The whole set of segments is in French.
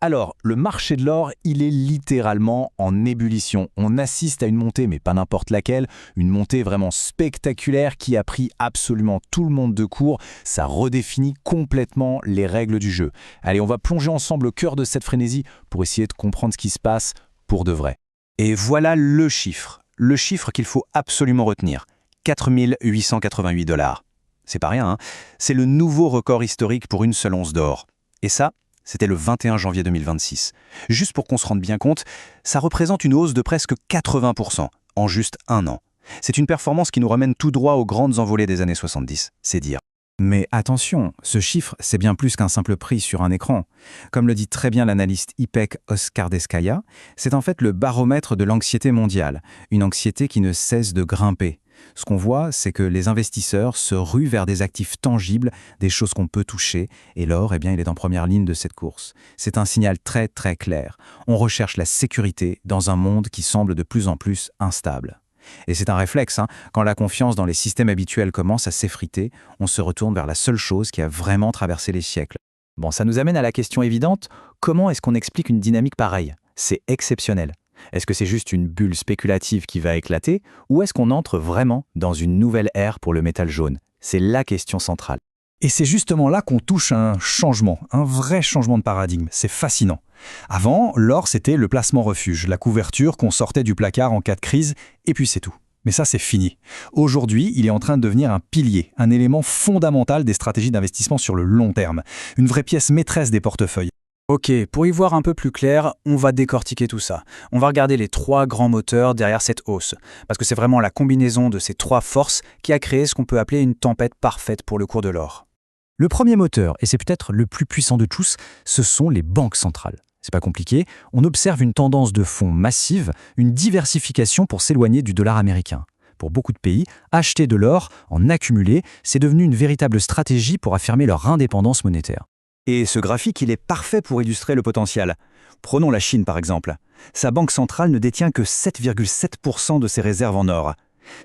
Alors, le marché de l'or, il est littéralement en ébullition. On assiste à une montée, mais pas n'importe laquelle, une montée vraiment spectaculaire qui a pris absolument tout le monde de court. Ça redéfinit complètement les règles du jeu. Allez, on va plonger ensemble au cœur de cette frénésie pour essayer de comprendre ce qui se passe pour de vrai. Et voilà le chiffre qu'il faut absolument retenir, 4 888 $. C'est pas rien, hein? C'est le nouveau record historique pour une seule once d'or. Et ça, c'était le 21 janvier 2026. Juste pour qu'on se rende bien compte, ça représente une hausse de presque 80% en juste un an. C'est une performance qui nous ramène tout droit aux grandes envolées des années 70, c'est dire. Mais attention, ce chiffre, c'est bien plus qu'un simple prix sur un écran. Comme le dit très bien l'analyste Ipek Oskardeskaya, c'est en fait le baromètre de l'anxiété mondiale, une anxiété qui ne cesse de grimper. Ce qu'on voit, c'est que les investisseurs se ruent vers des actifs tangibles, des choses qu'on peut toucher, et l'or, il est en première ligne de cette course. C'est un signal très très clair. On recherche la sécurité dans un monde qui semble de plus en plus instable. Et c'est un réflexe, hein. Quand la confiance dans les systèmes habituels commence à s'effriter, on se retourne vers la seule chose qui a vraiment traversé les siècles. Bon, ça nous amène à la question évidente, comment est-ce qu'on explique une dynamique pareille? C'est exceptionnel. Est-ce que c'est juste une bulle spéculative qui va éclater, ou est-ce qu'on entre vraiment dans une nouvelle ère pour le métal jaune? C'est la question centrale. Et c'est justement là qu'on touche à un changement, un vrai changement de paradigme. C'est fascinant. Avant, l'or, c'était le placement refuge, la couverture qu'on sortait du placard en cas de crise, et puis c'est tout. Mais ça, c'est fini. Aujourd'hui, il est en train de devenir un pilier, un élément fondamental des stratégies d'investissement sur le long terme, une vraie pièce maîtresse des portefeuilles. Ok, pour y voir un peu plus clair, on va décortiquer tout ça. On va regarder les trois grands moteurs derrière cette hausse, parce que c'est vraiment la combinaison de ces trois forces qui a créé ce qu'on peut appeler une tempête parfaite pour le cours de l'or. Le premier moteur, et c'est peut-être le plus puissant de tous, ce sont les banques centrales. C'est pas compliqué, on observe une tendance de fonds massive, une diversification pour s'éloigner du dollar américain. Pour beaucoup de pays, acheter de l'or, en accumuler, c'est devenu une véritable stratégie pour affirmer leur indépendance monétaire. Et ce graphique, il est parfait pour illustrer le potentiel. Prenons la Chine par exemple. Sa banque centrale ne détient que 7,7% de ses réserves en or.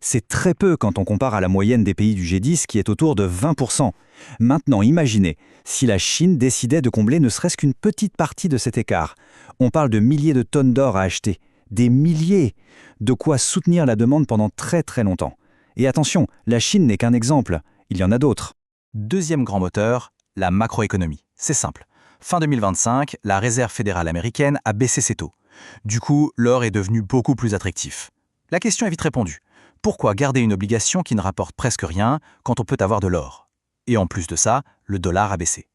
C'est très peu quand on compare à la moyenne des pays du G10 qui est autour de 20%. Maintenant, imaginez, si la Chine décidait de combler ne serait-ce qu'une petite partie de cet écart. On parle de milliers de tonnes d'or à acheter. Des milliers! De quoi soutenir la demande pendant très très longtemps. Et attention, la Chine n'est qu'un exemple. Il y en a d'autres. Deuxième grand moteur, la macroéconomie. C'est simple. Fin 2025, la Réserve fédérale américaine a baissé ses taux. Du coup, l'or est devenu beaucoup plus attractif. La question est vite répondue. Pourquoi garder une obligation qui ne rapporte presque rien quand on peut avoir de l'or? Et en plus de ça, le dollar a baissé.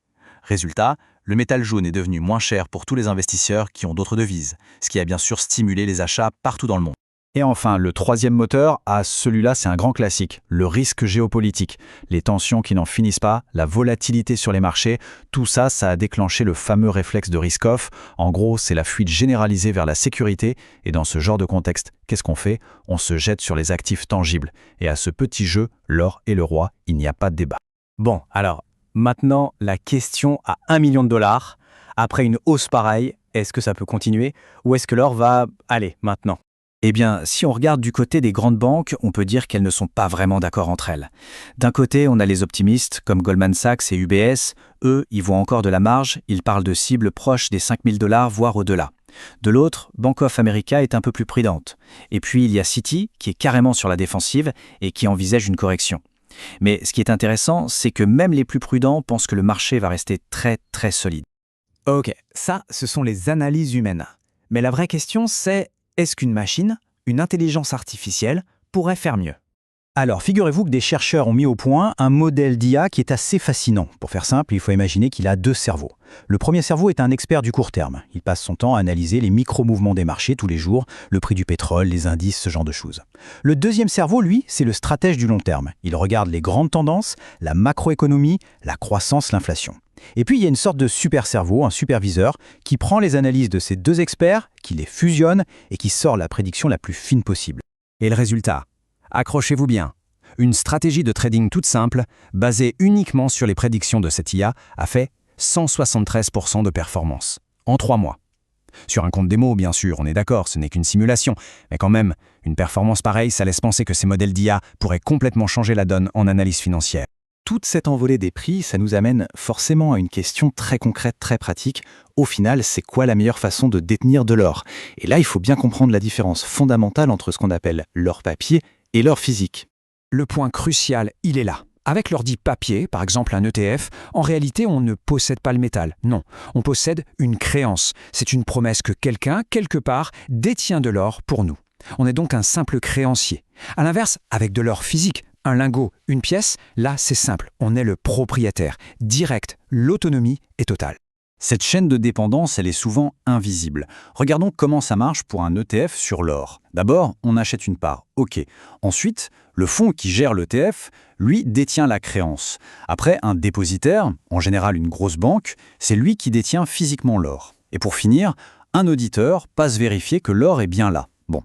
Résultat, le métal jaune est devenu moins cher pour tous les investisseurs qui ont d'autres devises, ce qui a bien sûr stimulé les achats partout dans le monde. Et enfin, le troisième moteur, celui-là c'est un grand classique, le risque géopolitique. Les tensions qui n'en finissent pas, la volatilité sur les marchés, tout ça, ça a déclenché le fameux réflexe de risk-off. En gros, c'est la fuite généralisée vers la sécurité. Et dans ce genre de contexte, qu'est-ce qu'on fait? On se jette sur les actifs tangibles. Et à ce petit jeu, l'or est le roi, il n'y a pas de débat. Bon, alors, maintenant, la question à $1 million. Après une hausse pareille, est-ce que ça peut continuer? Ou est-ce que l'or va aller maintenant? Eh bien, si on regarde du côté des grandes banques, on peut dire qu'elles ne sont pas vraiment d'accord entre elles. D'un côté, on a les optimistes, comme Goldman Sachs et UBS. Eux, ils voient encore de la marge, ils parlent de cibles proches des $5 000, voire au-delà. De l'autre, Bank of America est un peu plus prudente. Et puis, il y a Citi, qui est carrément sur la défensive et qui envisage une correction. Mais ce qui est intéressant, c'est que même les plus prudents pensent que le marché va rester très, très solide. Ok, ça, ce sont les analyses humaines. Mais la vraie question, c'est est-ce qu'une machine, une intelligence artificielle, pourrait faire mieux? Alors, figurez-vous que des chercheurs ont mis au point un modèle d'IA qui est assez fascinant. Pour faire simple, il faut imaginer qu'il a deux cerveaux. Le premier cerveau est un expert du court terme. Il passe son temps à analyser les micro-mouvements des marchés tous les jours, le prix du pétrole, les indices, ce genre de choses. Le deuxième cerveau, lui, c'est le stratège du long terme. Il regarde les grandes tendances, la macroéconomie, la croissance, l'inflation. Et puis, il y a une sorte de super cerveau, un superviseur, qui prend les analyses de ces deux experts, qui les fusionne et qui sort la prédiction la plus fine possible. Et le résultat? Accrochez-vous bien. Une stratégie de trading toute simple, basée uniquement sur les prédictions de cette IA, a fait 173% de performance, en 3 mois. Sur un compte démo, bien sûr, on est d'accord, ce n'est qu'une simulation, mais quand même, une performance pareille, ça laisse penser que ces modèles d'IA pourraient complètement changer la donne en analyse financière. toute cette envolée des prix, ça nous amène forcément à une question très concrète, très pratique. Au final, c'est quoi la meilleure façon de détenir de l'or? Et là, il faut bien comprendre la différence fondamentale entre ce qu'on appelle l'or papier et l'or physique. Le point crucial, il est là. Avec l'ordi papier, par exemple un ETF, en réalité, on ne possède pas le métal. Non, on possède une créance. C'est une promesse que quelqu'un, quelque part, détient de l'or pour nous. On est donc un simple créancier. À l'inverse, avec de l'or physique, un lingot, une pièce, là c'est simple, on est le propriétaire. Direct, l'autonomie est totale. Cette chaîne de dépendance, elle est souvent invisible. Regardons comment ça marche pour un ETF sur l'or. D'abord, on achète une part, ok. Ensuite, le fonds qui gère l'ETF, lui, détient la créance. Après, un dépositaire, en général une grosse banque, c'est lui qui détient physiquement l'or. Et pour finir, un auditeur passe vérifier que l'or est bien là. Bon,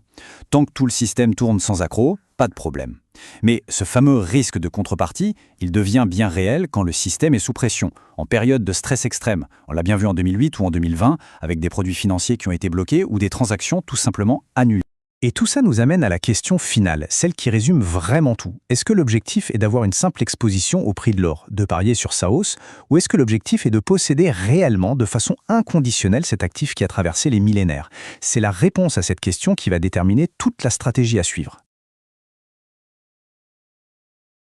tant que tout le système tourne sans accroc, pas de problème. Mais ce fameux risque de contrepartie, il devient bien réel quand le système est sous pression, en période de stress extrême. On l'a bien vu en 2008 ou en 2020, avec des produits financiers qui ont été bloqués ou des transactions tout simplement annulées. Et tout ça nous amène à la question finale, celle qui résume vraiment tout. Est-ce que l'objectif est d'avoir une simple exposition au prix de l'or, de parier sur sa hausse, ou est-ce que l'objectif est de posséder réellement, de façon inconditionnelle, cet actif qui a traversé les millénaires? C'est la réponse à cette question qui va déterminer toute la stratégie à suivre.